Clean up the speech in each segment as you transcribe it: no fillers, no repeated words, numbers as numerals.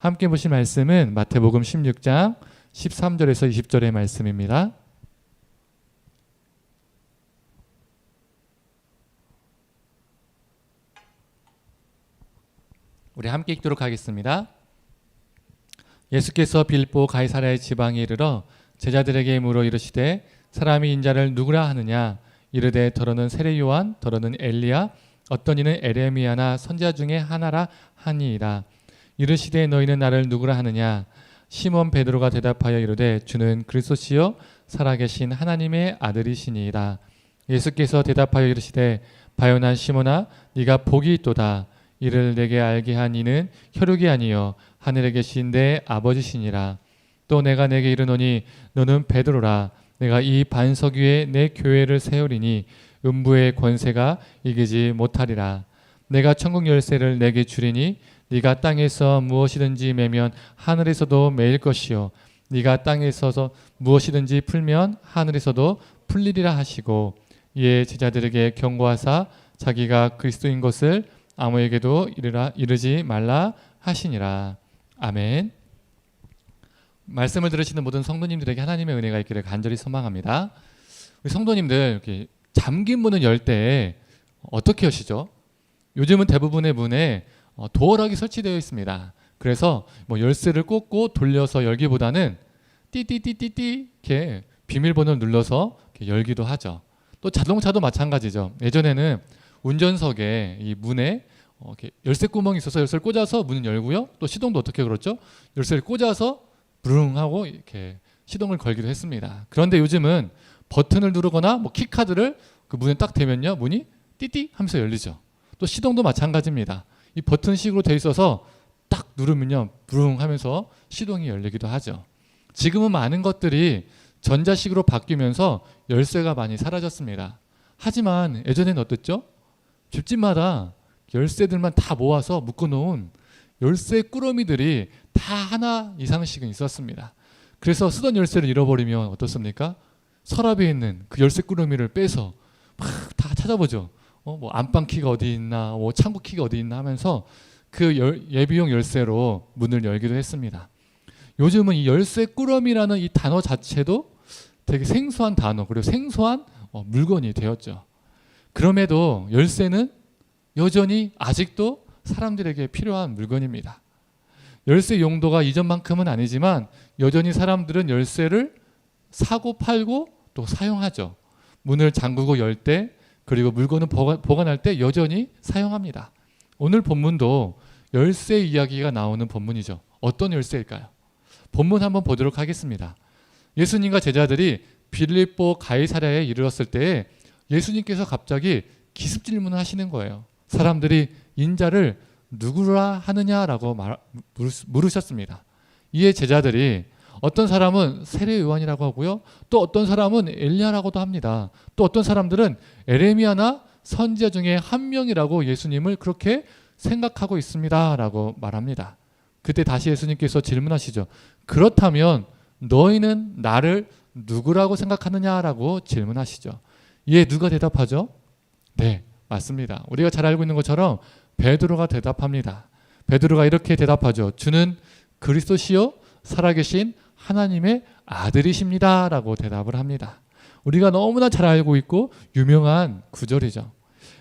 함께 보실 말씀은 마태복음 16장 13절에서 20절의 말씀입니다. 우리 함께 읽도록 하겠습니다. 예수께서 빌보 가이사랴의 지방에 이르러 제자들에게 물어 이르시되 사람이 인자를 누구라 하느냐 이르되 더러는 세례 요한 더러는 엘리야 어떤 이는 에레미야나 선지자 중에 하나라 하니이다. 이르시되 너희는 나를 누구라 하느냐 시몬 베드로가 대답하여 이르되 주는 그리스도시요 살아계신 하나님의 아들이시니이다. 예수께서 대답하여 이르시되 바요난 시몬아 네가 복이 있도다. 이를 내게 알게 한 이는 혈육이 아니요 하늘에 계신 내 아버지시니라. 또 내가 내게 이르노니 너는 베드로라. 내가 이 반석 위에 내 교회를 세우리니 음부의 권세가 이기지 못하리라. 내가 천국 열쇠를 내게 주리니 네가 땅에서 무엇이든지 매면 하늘에서도 매일 것이요 네가 땅에서 무엇이든지 풀면 하늘에서도 풀리리라 하시고 이에 제자들에게 경고하사 자기가 그리스도인 것을 아무에게도 이르지 말라 하시니라. 아멘. 말씀을 들으시는 모든 성도님들에게 하나님의 은혜가 있기를 간절히 소망합니다. 우리 성도님들 이렇게 잠긴 문을 열 때 어떻게 여시죠? 요즘은 대부분의 문에 도어락이 설치되어 있습니다. 그래서 열쇠를 꽂고 돌려서 열기보다는 띠띠띠띠띠 이렇게 비밀번호를 눌러서 이렇게 열기도 하죠. 또 자동차도 마찬가지죠. 예전에는 운전석에 이 문에 이렇게 열쇠 구멍이 있어서 열쇠를 꽂아서 문을 열고요. 또 시동도 어떻게 걸었죠? 열쇠를 꽂아서 부릉 하고 이렇게 시동을 걸기도 했습니다. 그런데 요즘은 버튼을 누르거나 키카드를 그 문에 딱 대면요 문이 띠띠 하면서 열리죠. 또 시동도 마찬가지입니다. 이 버튼식으로 돼 있어서 딱 누르면요 부릉 하면서 시동이 열리기도 하죠. 지금은 많은 것들이 전자식으로 바뀌면서 열쇠가 많이 사라졌습니다. 하지만 예전에는 어땠죠? 집집마다 열쇠들만 다 모아서 묶어놓은 열쇠 꾸러미들이 다 하나 이상씩은 있었습니다. 그래서 쓰던 열쇠를 잃어버리면 어떻습니까? 서랍에 있는 그 열쇠 꾸러미를 빼서 막 다 찾아보죠. 안방 키가 어디 있나, 창구 키가 어디 있나 하면서 그 예비용 열쇠로 문을 열기도 했습니다. 요즘은 이 열쇠 꾸러미라는 이 단어 자체도 되게 생소한 단어 그리고 생소한 물건이 되었죠. 그럼에도 열쇠는 여전히 아직도 사람들에게 필요한 물건입니다. 열쇠 용도가 이전만큼은 아니지만 여전히 사람들은 열쇠를 사고 팔고 또 사용하죠. 문을 잠그고 열 때 그리고 물건을 보관할 때 여전히 사용합니다. 오늘 본문도 열쇠 이야기가 나오는 본문이죠. 어떤 열쇠일까요? 본문 한번 보도록 하겠습니다. 예수님과 제자들이 빌립보 가이사랴에 이르렀을 때에 예수님께서 갑자기 기습 질문을 하시는 거예요. 사람들이 인자를 누구라 하느냐라고 물으셨습니다. 이에 제자들이 어떤 사람은 세례 요한이라고 하고요. 또 어떤 사람은 엘리야라고도 합니다. 또 어떤 사람들은 에레미야나 선지자 중에 한 명이라고 예수님을 그렇게 생각하고 있습니다라고 말합니다. 그때 다시 예수님께서 질문하시죠. 그렇다면 너희는 나를 누구라고 생각하느냐라고 질문하시죠. 이에 누가 대답하죠? 네, 맞습니다. 우리가 잘 알고 있는 것처럼 베드로가 대답합니다. 베드로가 이렇게 대답하죠. 주는 그리스도시요 살아계신 하나님의 아들이십니다 라고 대답을 합니다. 우리가 너무나 잘 알고 있고 유명한 구절이죠.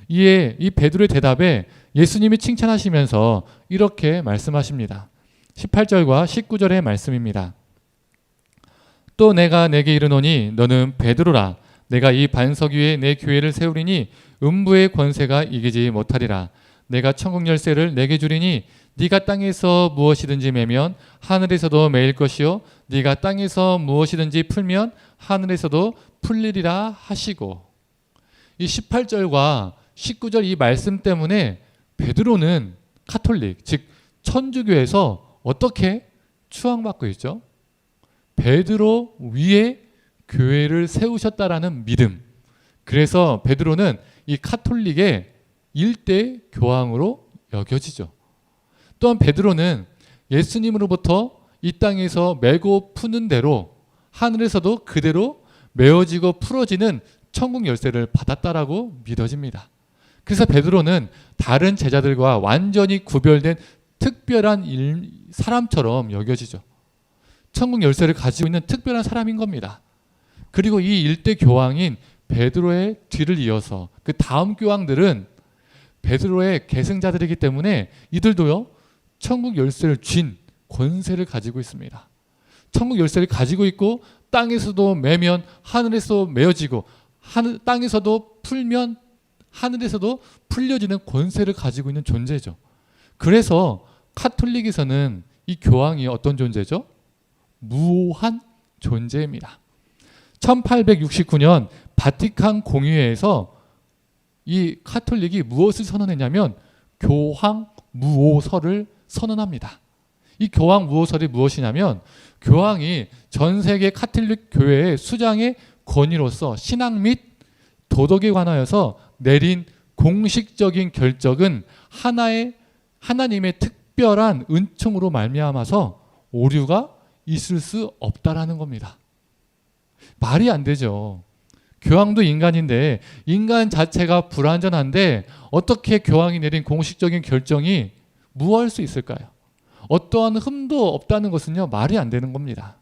이에 이 베드로의 대답에 예수님이 칭찬하시면서 이렇게 말씀하십니다. 18절과 19절의 말씀입니다. 또 내가 내게 이르노니 너는 베드로라. 내가 이 반석 위에 내 교회를 세우리니 음부의 권세가 이기지 못하리라. 내가 천국 열쇠를 내게 주리니 네가 땅에서 무엇이든지 매면 하늘에서도 매일 것이요 네가 땅에서 무엇이든지 풀면 하늘에서도 풀리리라 하시고. 이 18절과 19절 이 말씀 때문에 베드로는 카톨릭 즉 천주교에서 어떻게 추앙받고 있죠? 베드로 위에 교회를 세우셨다라는 믿음. 그래서 베드로는 이 카톨릭의 일대 교황으로 여겨지죠. 또한 베드로는 예수님으로부터 이 땅에서 매고 푸는 대로 하늘에서도 그대로 메어지고 풀어지는 천국 열쇠를 받았다라고 믿어집니다. 그래서 베드로는 다른 제자들과 완전히 구별된 특별한 사람처럼 여겨지죠. 천국 열쇠를 가지고 있는 특별한 사람인 겁니다. 그리고 이 일대 교황인 베드로의 뒤를 이어서 그 다음 교황들은 베드로의 계승자들이기 때문에 이들도요, 천국 열쇠를 쥔 권세를 가지고 있습니다. 천국 열쇠를 가지고 있고 땅에서도 매면 하늘에서 메어지고 땅에서도 풀면 하늘에서도 풀려지는 권세를 가지고 있는 존재죠. 그래서 카톨릭에서는 이 교황이 어떤 존재죠? 무오한 존재입니다. 1869년 바티칸 공의회에서 이 카톨릭이 무엇을 선언했냐면 교황 무오설을 선언합니다. 이 교황 무오설이 무엇이냐면 교황이 전 세계 카톨릭 교회의 수장의 권위로서 신앙 및 도덕에 관하여서 내린 공식적인 결정은 하나님의 특별한 은총으로 말미암아서 오류가 있을 수 없다라는 겁니다. 말이 안 되죠. 교황도 인간인데 인간 자체가 불완전한데 어떻게 교황이 내린 공식적인 결정이 무할 수 있을까요? 어떠한 흠도 없다는 것은요, 말이 안 되는 겁니다.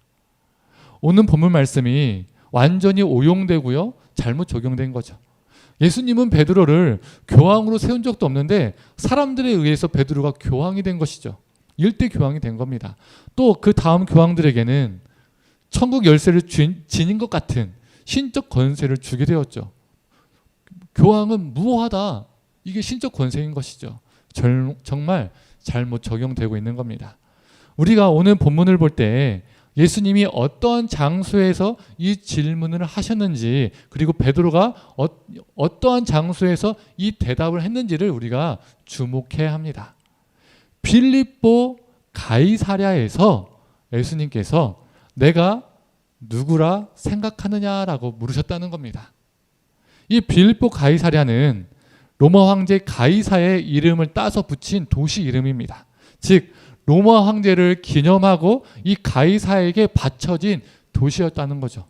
오늘 본문 말씀이 완전히 오용되고요, 잘못 적용된 거죠. 예수님은 베드로를 교황으로 세운 적도 없는데 사람들에 의해서 베드로가 교황이 된 것이죠. 일대 교황이 된 겁니다. 또 그 다음 교황들에게는 천국 열쇠를 지닌 것 같은 신적 권세를 주게 되었죠. 교황은 무오하다. 이게 신적 권세인 것이죠. 정말 잘못 적용되고 있는 겁니다. 우리가 오늘 본문을 볼 때 예수님이 어떠한 장소에서 이 질문을 하셨는지, 그리고 베드로가 어떠한 장소에서 이 대답을 했는지를 우리가 주목해야 합니다. 빌립보 가이사랴에서 예수님께서 내가 누구라 생각하느냐라고 물으셨다는 겁니다. 이 빌립보 가이사랴는 로마 황제 가이사의 이름을 따서 붙인 도시 이름입니다. 즉 로마 황제를 기념하고 이 가이사에게 바쳐진 도시였다는 거죠.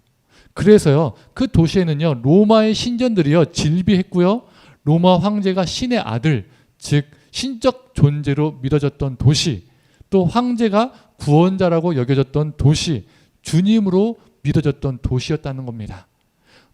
그래서요, 그 도시에는요, 로마의 신전들이요 질비했고요, 로마 황제가 신의 아들, 즉 신적 존재로 믿어졌던 도시, 또 황제가 구원자라고 여겨졌던 도시, 주님으로 믿어졌던 도시였다는 겁니다.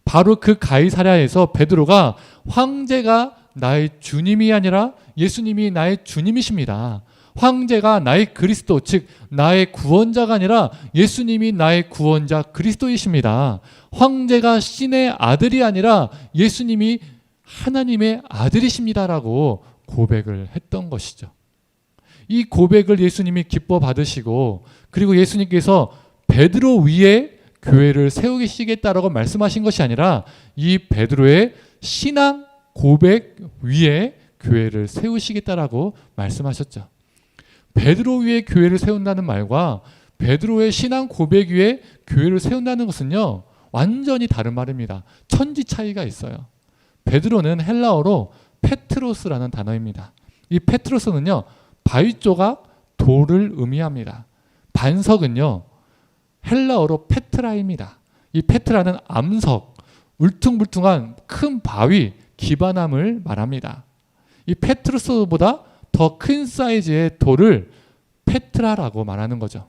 바로 그 가이사랴에서 베드로가 황제가 나의 주님이 아니라 예수님이 나의 주님이십니다. 황제가 나의 그리스도, 즉 나의 구원자가 아니라 예수님이 나의 구원자 그리스도이십니다. 황제가 신의 아들이 아니라 예수님이 하나님의 아들이십니다라고 고백을 했던 것이죠. 이 고백을 예수님이 기뻐 받으시고, 그리고 예수님께서 베드로 위에 교회를 세우시겠다라고 말씀하신 것이 아니라 이 베드로의 신앙 고백 위에 교회를 세우시겠다라고 말씀하셨죠. 베드로 위에 교회를 세운다는 말과 베드로의 신앙 고백 위에 교회를 세운다는 것은요, 완전히 다른 말입니다. 천지 차이가 있어요. 베드로는 헬라어로 페트로스라는 단어입니다. 이 페트로스는요, 바위 조각, 돌을 의미합니다. 반석은요, 헬라어로 페트라입니다. 이 페트라는 암석, 울퉁불퉁한 큰 바위, 기반함을 말합니다. 이 페트로스보다 더 큰 사이즈의 돌을 페트라라고 말하는 거죠.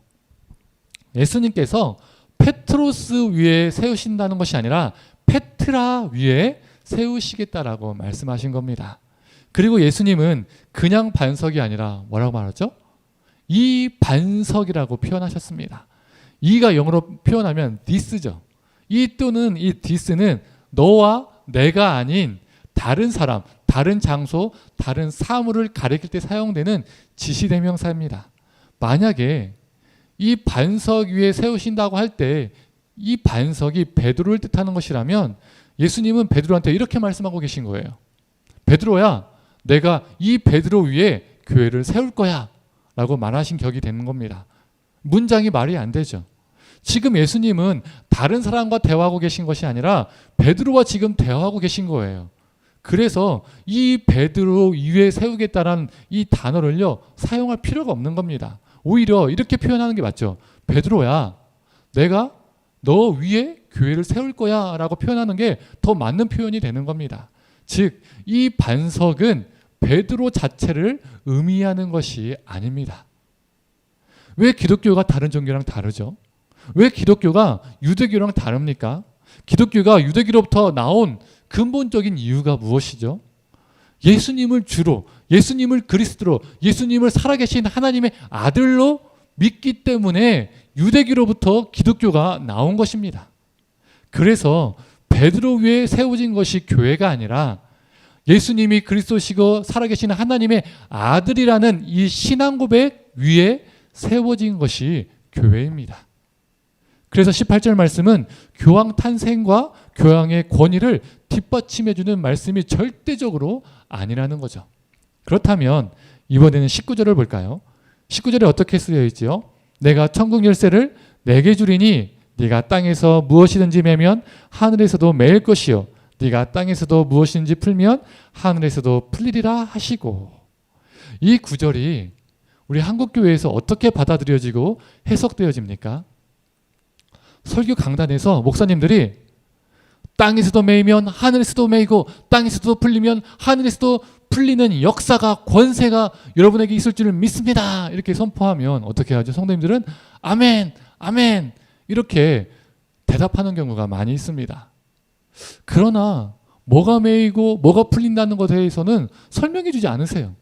예수님께서 페트로스 위에 세우신다는 것이 아니라 페트라 위에 세우시겠다라고 말씀하신 겁니다. 그리고 예수님은 그냥 반석이 아니라 뭐라고 말하죠? 이 반석이라고 표현하셨습니다. 이가 영어로 표현하면 this죠. 이 또는 이 this는 너와 내가 아닌 다른 사람, 다른 장소, 다른 사물을 가리킬 때 사용되는 지시대명사입니다. 만약에 이 반석 위에 세우신다고 할 때 이 반석이 베드로를 뜻하는 것이라면 예수님은 베드로한테 이렇게 말씀하고 계신 거예요. 베드로야, 내가 이 베드로 위에 교회를 세울 거야 라고 말하신 격이 되는 겁니다. 문장이 말이 안 되죠. 지금 예수님은 다른 사람과 대화하고 계신 것이 아니라 베드로와 지금 대화하고 계신 거예요. 그래서 이 베드로 위에 세우겠다라는 이 단어를요, 사용할 필요가 없는 겁니다. 오히려 이렇게 표현하는 게 맞죠. 베드로야, 내가 너 위에 교회를 세울 거야 라고 표현하는 게 더 맞는 표현이 되는 겁니다. 즉, 이 반석은 베드로 자체를 의미하는 것이 아닙니다. 왜 기독교가 다른 종교랑 다르죠? 왜 기독교가 유대교랑 다릅니까? 기독교가 유대교로부터 나온 근본적인 이유가 무엇이죠? 예수님을 주로, 예수님을 그리스도로, 예수님을 살아계신 하나님의 아들로 믿기 때문에 유대교로부터 기독교가 나온 것입니다. 그래서 베드로 위에 세워진 것이 교회가 아니라 예수님이 그리스도시고 살아계신 하나님의 아들이라는 이 신앙 고백 위에 세워진 것이 교회입니다. 그래서 18절 말씀은 교황 탄생과 교황의 권위를 뒷받침해주는 말씀이 절대적으로 아니라는 거죠. 그렇다면 이번에는 19절을 볼까요? 19절에 어떻게 쓰여 있지요? 내가 천국 열쇠를 내게 주리니 네가 땅에서 무엇이든지 매면 하늘에서도 매일 것이요 네가 땅에서도 무엇이든지 풀면 하늘에서도 풀리리라 하시고. 이 구절이 우리 한국교회에서 어떻게 받아들여지고 해석되어집니까? 설교 강단에서 목사님들이 땅에서도 매이면 하늘에서도 매이고 땅에서도 풀리면 하늘에서도 풀리는 역사가, 권세가 여러분에게 있을 줄을 믿습니다, 이렇게 선포하면 어떻게 하죠? 성도님들은 아멘, 아멘 이렇게 대답하는 경우가 많이 있습니다. 그러나 뭐가 매이고 뭐가 풀린다는 것에 대해서는 설명해 주지 않으세요.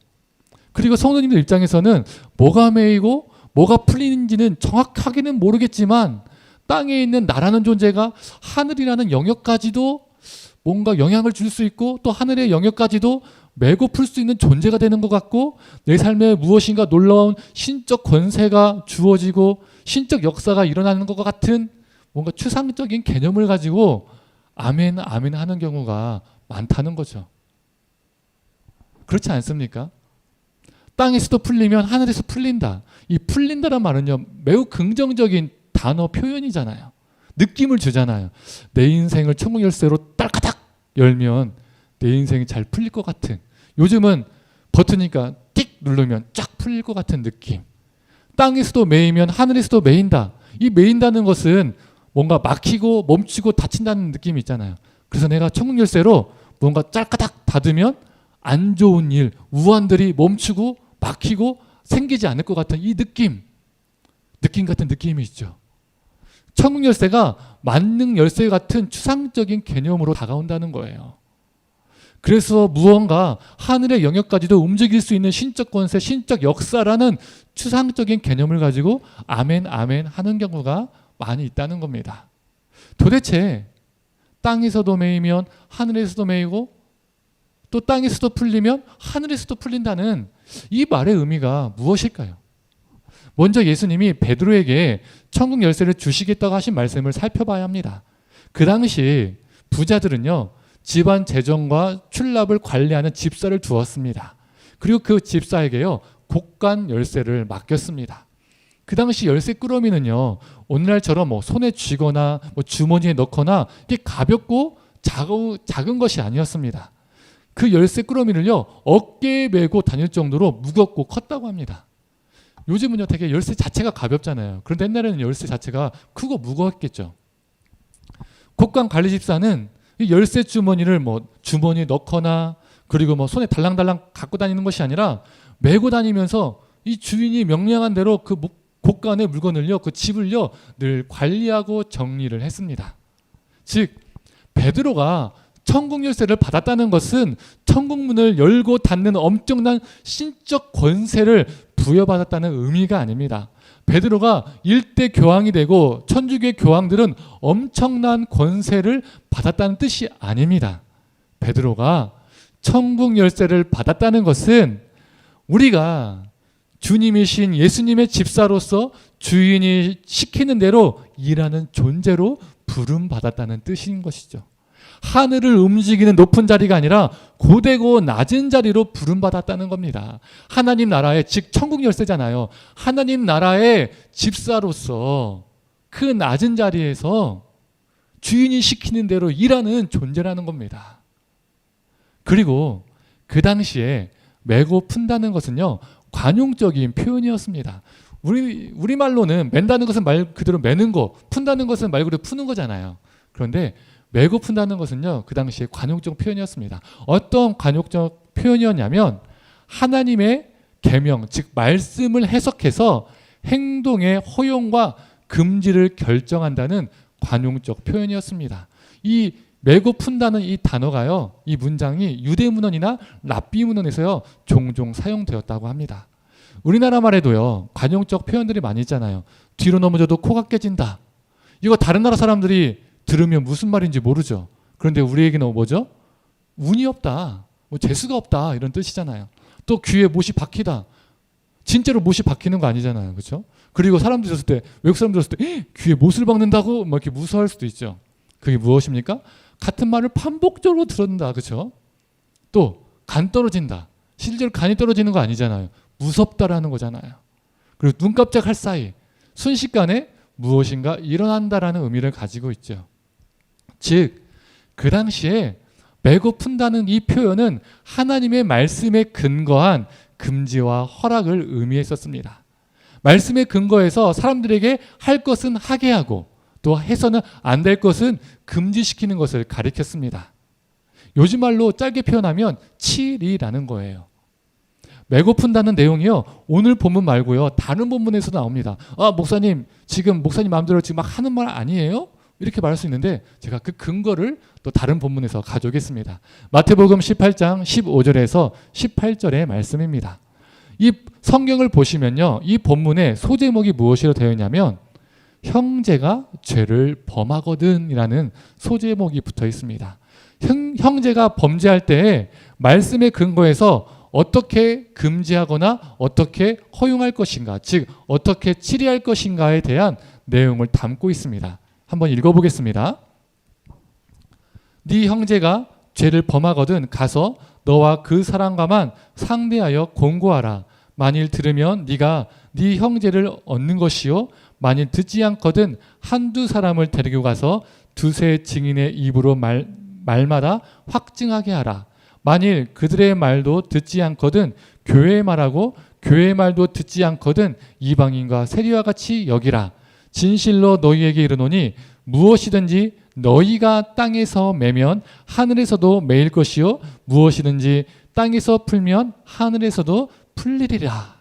그리고 성도님들 입장에서는 뭐가 매이고 뭐가 풀리는지는 정확하게는 모르겠지만 땅에 있는 나라는 존재가 하늘이라는 영역까지도 뭔가 영향을 줄 수 있고 또 하늘의 영역까지도 메고 풀 수 있는 존재가 되는 것 같고 내 삶에 무엇인가 놀라운 신적 권세가 주어지고 신적 역사가 일어나는 것 같은 뭔가 추상적인 개념을 가지고 아멘 아멘 하는 경우가 많다는 거죠. 그렇지 않습니까? 땅에서도 풀리면 하늘에서 풀린다. 이 풀린다란 말은요 매우 긍정적인 단어 표현이잖아요. 느낌을 주잖아요. 내 인생을 천국 열쇠로 딸까닥 열면 내 인생이 잘 풀릴 것 같은, 요즘은 버튼이니까 띡 누르면 쫙 풀릴 것 같은 느낌. 땅에서도 매이면 하늘에서도 매인다. 이 매인다는 것은 뭔가 막히고 멈추고 닫힌다는 느낌이 있잖아요. 그래서 내가 천국 열쇠로 뭔가 짤까닥 닫으면 안 좋은 일, 우환들이 멈추고 막히고 생기지 않을 것 같은 이 느낌 같은 느낌이 있죠. 천국 열쇠가 만능 열쇠 같은 추상적인 개념으로 다가온다는 거예요. 그래서 무언가 하늘의 영역까지도 움직일 수 있는 신적 권세, 신적 역사라는 추상적인 개념을 가지고 아멘 아멘 하는 경우가 많이 있다는 겁니다. 도대체 땅에서도 매이면 하늘에서도 매이고 또 땅에서도 풀리면 하늘에서도 풀린다는 이 말의 의미가 무엇일까요? 먼저 예수님이 베드로에게 천국 열쇠를 주시겠다고 하신 말씀을 살펴봐야 합니다. 그 당시 부자들은요 집안 재정과 출납을 관리하는 집사를 두었습니다. 그리고 그 집사에게요 곡간 열쇠를 맡겼습니다. 그 당시 열쇠 꾸러미는요 오늘날처럼 뭐 손에 쥐거나 뭐 주머니에 넣거나 이게 가볍고 작은 것이 아니었습니다. 그 열쇠 꾸러미를요 어깨에 메고 다닐 정도로 무겁고 컸다고 합니다. 요즘은요 되게 열쇠 자체가 가볍잖아요. 그런데 옛날에는 열쇠 자체가 크고 무거웠겠죠. 곡간 관리 집사는 이 열쇠 주머니를 뭐 주머니에 넣거나 그리고 뭐 손에 달랑달랑 갖고 다니는 것이 아니라 메고 다니면서 이 주인이 명령한 대로 그 곡간의 물건을요 그 집을요 늘 관리하고 정리를 했습니다. 즉 베드로가 천국 열쇠를 받았다는 것은 천국 문을 열고 닫는 엄청난 신적 권세를 부여받았다는 의미가 아닙니다. 베드로가 일대 교황이 되고 천주교의 교황들은 엄청난 권세를 받았다는 뜻이 아닙니다. 베드로가 천국 열쇠를 받았다는 것은 우리가 주님이신 예수님의 집사로서 주인이 시키는 대로 일하는 존재로 부름받았다는 뜻인 것이죠. 하늘을 움직이는 높은 자리가 아니라 고되고 낮은 자리로 부름받았다는 겁니다. 하나님 나라의, 즉 천국 열쇠잖아요. 하나님 나라의 집사로서 그 낮은 자리에서 주인이 시키는 대로 일하는 존재라는 겁니다. 그리고 그 당시에 메고 푼다는 것은요 관용적인 표현이었습니다. 우리말로는 맨다는 것은 말 그대로 매는 거, 푼다는 것은 말 그대로 푸는 거잖아요. 그런데 메고 푼다는 것은요 그 당시에 관용적 표현이었습니다. 어떤 관용적 표현이었냐면 하나님의 계명, 즉 말씀을 해석해서 행동의 허용과 금지를 결정한다는 관용적 표현이었습니다. 이 메고 푼다는 이 단어가요, 이 문장이 유대문헌이나 랍비문헌에서요 종종 사용되었다고 합니다. 우리나라 말에도요 관용적 표현들이 많이 있잖아요. 뒤로 넘어져도 코가 깨진다. 이거 다른 나라 사람들이 들으면 무슨 말인지 모르죠. 그런데 우리에게는 뭐죠? 운이 없다, 뭐 재수가 없다, 이런 뜻이잖아요. 또 귀에 못이 박히다. 진짜로 못이 박히는 거 아니잖아요, 그렇죠? 그리고 사람들 들었을 때, 외국 사람들 들었을 때 귀에 못을 박는다고 막 이렇게 무서워할 수도 있죠. 그게 무엇입니까? 같은 말을 반복적으로 들었다, 그렇죠? 또 간 떨어진다. 실제로 간이 떨어지는 거 아니잖아요. 무섭다라는 거잖아요. 그리고 눈 깜짝할 사이 순식간에 무엇인가 일어난다라는 의미를 가지고 있죠. 즉, 그 당시에 메고 푼다는 이 표현은 하나님의 말씀에 근거한 금지와 허락을 의미했었습니다. 말씀에 근거해서 사람들에게 할 것은 하게 하고 또 해서는 안 될 것은 금지시키는 것을 가리켰습니다. 요즘 말로 짧게 표현하면 칠이라는 거예요. 메고 푼다는 내용이요, 오늘 본문 말고요 다른 본문에서 나옵니다. 아, 목사님 지금 목사님 마음대로 지금 막 하는 말 아니에요? 이렇게 말할 수 있는데 제가 그 근거를 또 다른 본문에서 가져오겠습니다. 마태복음 18장 15절에서 18절의 말씀입니다. 이 성경을 보시면요, 이 본문의 소제목이 무엇이라 되어 있냐면 형제가 죄를 범하거든 이라는 소제목이 붙어 있습니다. 형제가 범죄할 때에 말씀에 근거해서 어떻게 금지하거나 어떻게 허용할 것인가, 즉 어떻게 치리할 것인가에 대한 내용을 담고 있습니다. 한번 읽어보겠습니다. 네 형제가 죄를 범하거든 가서 너와 그 사람과만 상대하여 공고하라. 만일 들으면 네가 네 형제를 얻는 것이요, 만일 듣지 않거든 한두 사람을 데리고 가서 두세 증인의 입으로 말마다 확증하게 하라. 만일 그들의 말도 듣지 않거든 교회의 말하고 교회의 말도 듣지 않거든 이방인과 세리와 같이 여기라. 진실로 너희에게 이르노니 무엇이든지 너희가 땅에서 매면 하늘에서도 매일 것이요, 무엇이든지 땅에서 풀면 하늘에서도 풀리리라.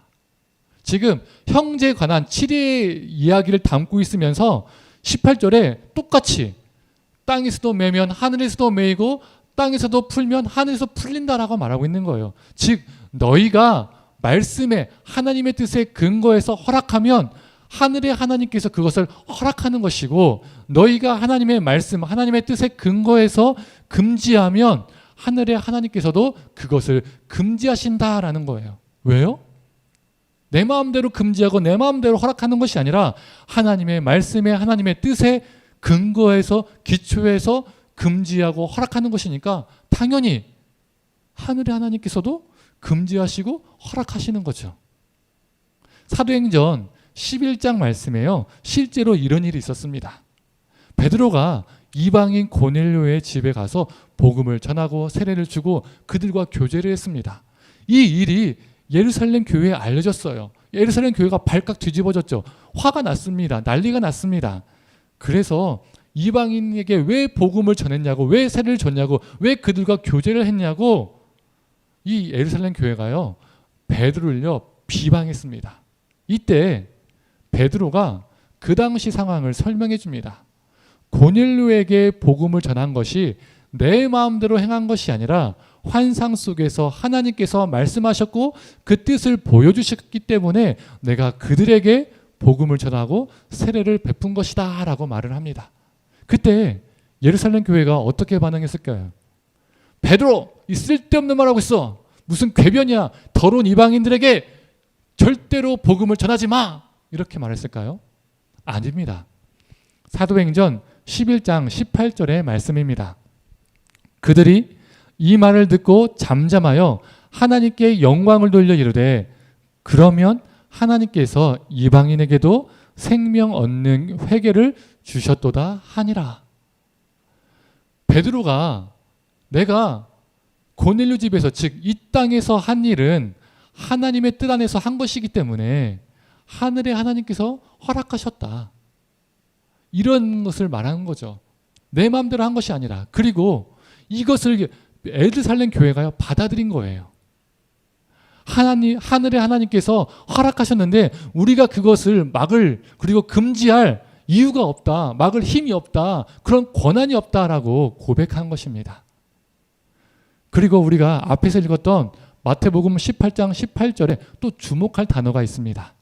지금 형제에 관한 치리의 이야기를 담고 있으면서 18절에 똑같이 땅에서도 매면 하늘에서도 매이고 땅에서도 풀면 하늘에서 풀린다라고 말하고 있는 거예요. 즉 너희가 말씀에 하나님의 뜻에 근거해서 허락하면 하늘의 하나님께서 그것을 허락하는 것이고, 너희가 하나님의 말씀, 하나님의 뜻에 근거해서 금지하면 하늘의 하나님께서도 그것을 금지하신다라는 거예요. 왜요? 내 마음대로 금지하고 내 마음대로 허락하는 것이 아니라 하나님의 말씀에 하나님의 뜻에 근거해서 기초해서 금지하고 허락하는 것이니까 당연히 하늘의 하나님께서도 금지하시고 허락하시는 거죠. 사도행전 11장 말씀에요, 실제로 이런 일이 있었습니다. 베드로가 이방인 고넬료의 집에 가서 복음을 전하고 세례를 주고 그들과 교제를 했습니다. 이 일이 예루살렘 교회에 알려졌어요. 예루살렘 교회가 발칵 뒤집어졌죠. 화가 났습니다. 난리가 났습니다. 그래서 이방인에게 왜 복음을 전했냐고, 왜 세례를 줬냐고, 왜 그들과 교제를 했냐고 이 예루살렘 교회가요 베드로를요 비방했습니다. 이때 베드로가 그 당시 상황을 설명해 줍니다. 고넬료에게 복음을 전한 것이 내 마음대로 행한 것이 아니라 환상 속에서 하나님께서 말씀하셨고 그 뜻을 보여주셨기 때문에 내가 그들에게 복음을 전하고 세례를 베푼 것이다 라고 말을 합니다. 그때 예루살렘 교회가 어떻게 반응했을까요? 베드로, 이 쓸데없는 말하고 있어. 무슨 궤변이야. 더러운 이방인들에게 절대로 복음을 전하지 마. 이렇게 말했을까요? 아닙니다. 사도행전 11장 18절의 말씀입니다. 그들이 이 말을 듣고 잠잠하여 하나님께 영광을 돌려 이르되 그러면 하나님께서 이방인에게도 생명 얻는 회개를 주셨도다 하니라. 베드로가 내가 고넬료 집에서, 즉 이 땅에서 한 일은 하나님의 뜻 안에서 한 것이기 때문에 하늘의 하나님께서 허락하셨다, 이런 것을 말하는 거죠. 내 마음대로 한 것이 아니라. 그리고 이것을 예루살렘 교회가요 받아들인 거예요. 하늘의 하나님께서 허락하셨는데 우리가 그것을 막을 그리고 금지할 이유가 없다. 막을 힘이 없다. 그런 권한이 없다라고 고백한 것입니다. 그리고 우리가 앞에서 읽었던 마태복음 18장 18절에 또 주목할 단어가 있습니다.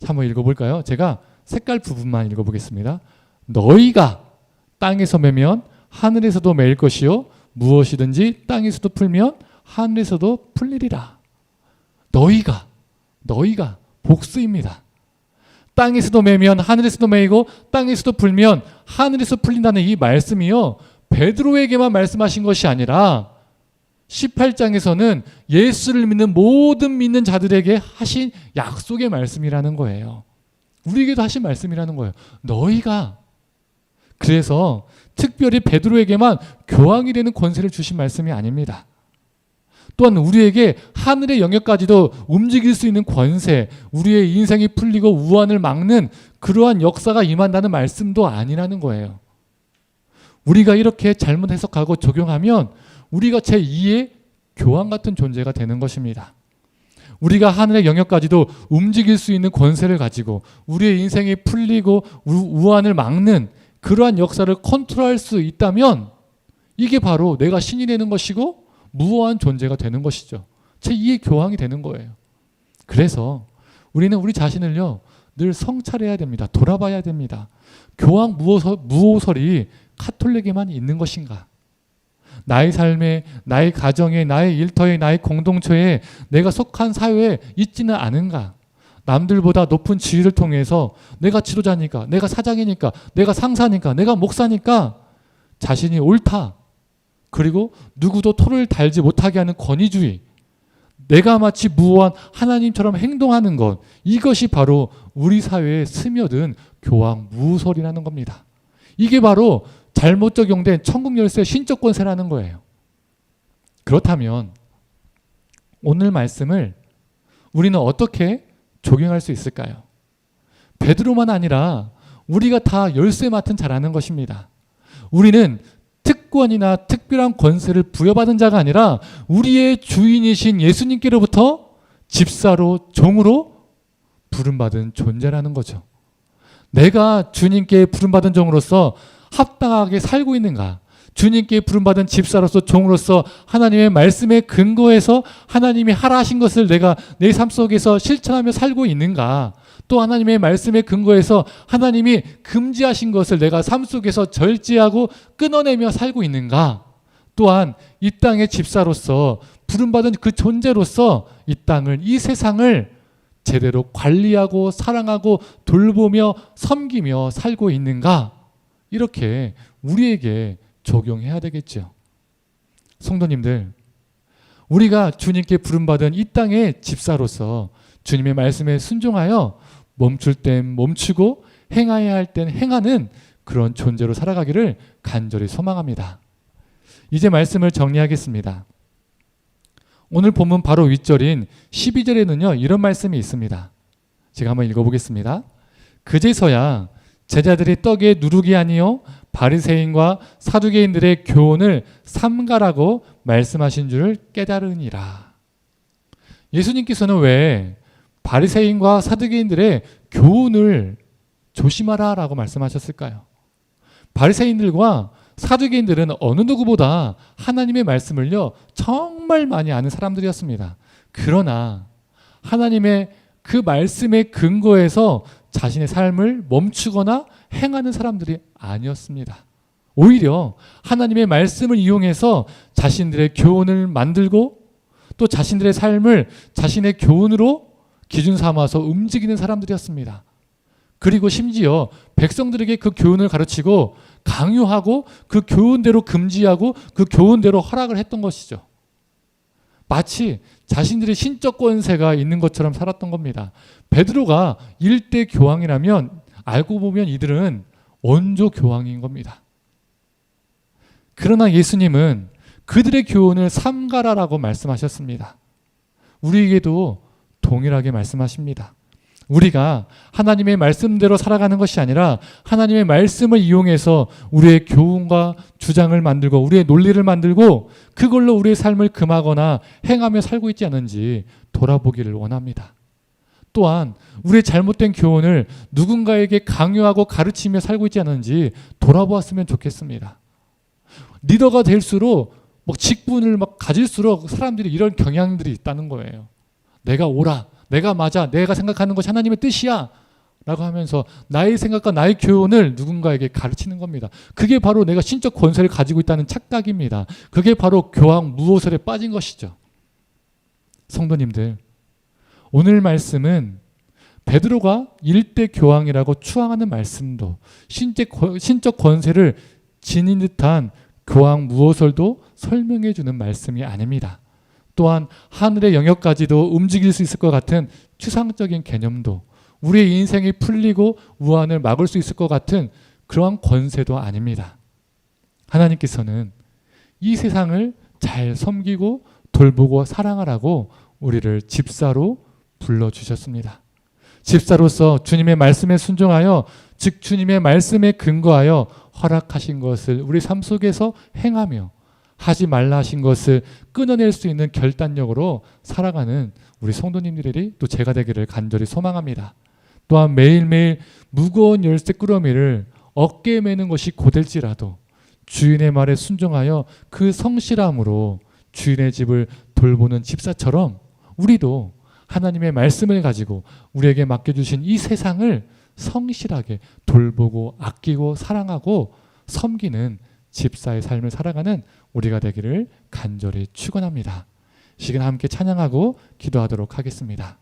한번 읽어볼까요? 제가 색깔 부분만 읽어보겠습니다. 너희가 땅에서 매면 하늘에서도 매일 것이요 무엇이든지 땅에서도 풀면 하늘에서도 풀리리라. 너희가 복수입니다. 땅에서도 매면 하늘에서도 매이고 땅에서도 풀면 하늘에서 풀린다는 이 말씀이요 베드로에게만 말씀하신 것이 아니라 18장에서는 예수를 믿는 모든 믿는 자들에게 하신 약속의 말씀이라는 거예요. 우리에게도 하신 말씀이라는 거예요. 너희가. 그래서 특별히 베드로에게만 교황이 되는 권세를 주신 말씀이 아닙니다. 또한 우리에게 하늘의 영역까지도 움직일 수 있는 권세, 우리의 인생이 풀리고 우환을 막는 그러한 역사가 임한다는 말씀도 아니라는 거예요. 우리가 이렇게 잘못 해석하고 적용하면 우리가 제2의 교황 같은 존재가 되는 것입니다. 우리가 하늘의 영역까지도 움직일 수 있는 권세를 가지고 우리의 인생이 풀리고 우환을 막는 그러한 역사를 컨트롤할 수 있다면 이게 바로 내가 신이 되는 것이고 무어한 존재가 되는 것이죠. 제2의 교황이 되는 거예요. 그래서 우리는 우리 자신을요 늘 성찰해야 됩니다. 돌아봐야 됩니다. 교황 무오설이 카톨릭에만 있는 것인가? 나의 삶에, 나의 가정에, 나의 일터에, 나의 공동체에, 내가 속한 사회에 있지는 않은가? 남들보다 높은 지위를 통해서 내가 지도자니까, 내가 사장이니까, 내가 상사니까, 내가 목사니까 자신이 옳다. 그리고 누구도 토를 달지 못하게 하는 권위주의, 내가 마치 무오한 하나님처럼 행동하는 것, 이것이 바로 우리 사회에 스며든 교황 무오설이라는 겁니다. 이게 바로 잘못 적용된 천국 열쇠 신적 권세라는 거예요. 그렇다면 오늘 말씀을 우리는 어떻게 적용할 수 있을까요? 베드로만 아니라 우리가 다 열쇠 맡은 자라는 것입니다. 우리는 특권이나 특별한 권세를 부여받은 자가 아니라 우리의 주인이신 예수님께로부터 집사로 종으로 부름받은 존재라는 거죠. 내가 주님께 부름받은 종으로서 합당하게 살고 있는가? 주님께 부름받은 집사로서 종으로서 하나님의 말씀에 근거해서 하나님이 하라 하신 것을 내가 내 삶 속에서 실천하며 살고 있는가? 또 하나님의 말씀에 근거해서 하나님이 금지하신 것을 내가 삶 속에서 절제하고 끊어내며 살고 있는가? 또한 이 땅의 집사로서 부름받은 그 존재로서 이 땅을, 이 세상을 제대로 관리하고 사랑하고 돌보며 섬기며 살고 있는가? 이렇게 우리에게 적용해야 되겠죠. 성도님들, 우리가 주님께 부름받은 이 땅의 집사로서 주님의 말씀에 순종하여 멈출 땐 멈추고 행해야 할 땐 행하는 그런 존재로 살아가기를 간절히 소망합니다. 이제 말씀을 정리하겠습니다. 오늘 본문 바로 윗절인 12절에는요 이런 말씀이 있습니다. 제가 한번 읽어보겠습니다. 그제서야 제자들이 떡에 누룩이 아니요 바리새인과 사두개인들의 교훈을 삼가라고 말씀하신 줄 깨달으니라. 예수님께서는 왜 바리새인과 사두개인들의 교훈을 조심하라라고 말씀하셨을까요? 바리새인들과 사두개인들은 어느 누구보다 하나님의 말씀을요 정말 많이 아는 사람들이었습니다. 그러나 하나님의 그 말씀에 근거해서 자신의 삶을 멈추거나 행하는 사람들이 아니었습니다. 오히려 하나님의 말씀을 이용해서 자신들의 교훈을 만들고 또 자신들의 삶을 자신의 교훈으로 기준 삼아서 움직이는 사람들이었습니다. 그리고 심지어 백성들에게 그 교훈을 가르치고 강요하고 그 교훈대로 금지하고 그 교훈대로 허락을 했던 것이죠. 마치 자신들의 신적 권세가 있는 것처럼 살았던 겁니다. 베드로가 일대 교황이라면 알고 보면 이들은 원조 교황인 겁니다. 그러나 예수님은 그들의 교훈을 삼가라라고 말씀하셨습니다. 우리에게도 동일하게 말씀하십니다. 우리가 하나님의 말씀대로 살아가는 것이 아니라 하나님의 말씀을 이용해서 우리의 교훈과 주장을 만들고 우리의 논리를 만들고 그걸로 우리의 삶을 금하거나 행하며 살고 있지 않은지 돌아보기를 원합니다. 또한 우리의 잘못된 교훈을 누군가에게 강요하고 가르치며 살고 있지 않은지 돌아보았으면 좋겠습니다. 리더가 될수록 직분을 가질수록 사람들이 이런 경향들이 있다는 거예요. 내가 옳아, 내가 맞아, 내가 생각하는 것이 하나님의 뜻이야 라고 하면서 나의 생각과 나의 교훈을 누군가에게 가르치는 겁니다. 그게 바로 내가 신적 권세를 가지고 있다는 착각입니다. 그게 바로 교황 무오설에 빠진 것이죠. 성도님들, 오늘 말씀은 베드로가 일대 교황이라고 추앙하는 말씀도 신적 권세를 지닌 듯한 교황 무오설도 설명해 주는 말씀이 아닙니다. 또한 하늘의 영역까지도 움직일 수 있을 것 같은 추상적인 개념도 우리의 인생이 풀리고 우환을 막을 수 있을 것 같은 그러한 권세도 아닙니다. 하나님께서는 이 세상을 잘 섬기고 돌보고 사랑하라고 우리를 집사로 불러주셨습니다. 집사로서 주님의 말씀에 순종하여 즉 주님의 말씀에 근거하여 허락하신 것을 우리 삶 속에서 행하며 하지 말라 하신 것을 끊어낼 수 있는 결단력으로 살아가는 우리 성도님들이 또 제가 되기를 간절히 소망합니다. 또한 매일매일 무거운 열쇠 꾸러미를 어깨에 매는 것이 고될지라도 주인의 말에 순종하여 그 성실함으로 주인의 집을 돌보는 집사처럼 우리도 하나님의 말씀을 가지고 우리에게 맡겨주신 이 세상을 성실하게 돌보고 아끼고 사랑하고 섬기는 집사의 삶을 살아가는 우리가 되기를 간절히 축원합니다. 이 시간 함께 찬양하고 기도하도록 하겠습니다.